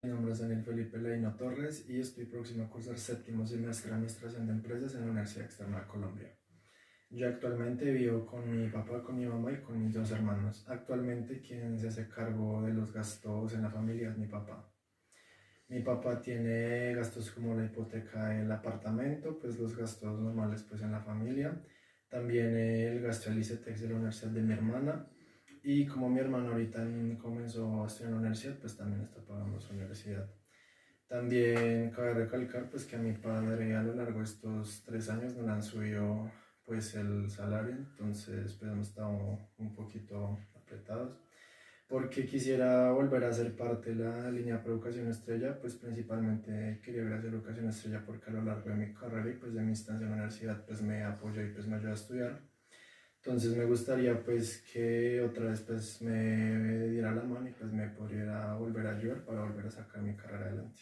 Mi nombre es Daniel Felipe Leino Torres y estoy próximo a cursar séptimo semestre de Administración de Empresas en la Universidad Externa de Colombia. Yo actualmente vivo con mi papá, con mi mamá y con mis dos hermanos. Actualmente quien se hace cargo de los gastos en la familia es mi papá. Mi papá tiene gastos como la hipoteca del apartamento, pues los gastos normales pues en la familia. También el gasto del ICETEX de la universidad de mi hermana. Y como mi hermano ahorita comenzó a estudiar en la universidad, pues también está pagando su universidad. También cabe recalcar pues que a mi padre a lo largo de estos 3 años no le han subido pues el salario, entonces pues hemos estado un poquito apretados. Porque quisiera volver a ser parte de la línea para Educación Estrella, pues principalmente quería ir a hacer Educación Estrella porque a lo largo de mi carrera y pues de mi instancia en la universidad pues me apoyó y pues me ayudó a estudiar. Entonces me gustaría pues que otra vez pues me diera la mano y pues me pudiera volver a ayudar para volver a sacar mi carrera adelante.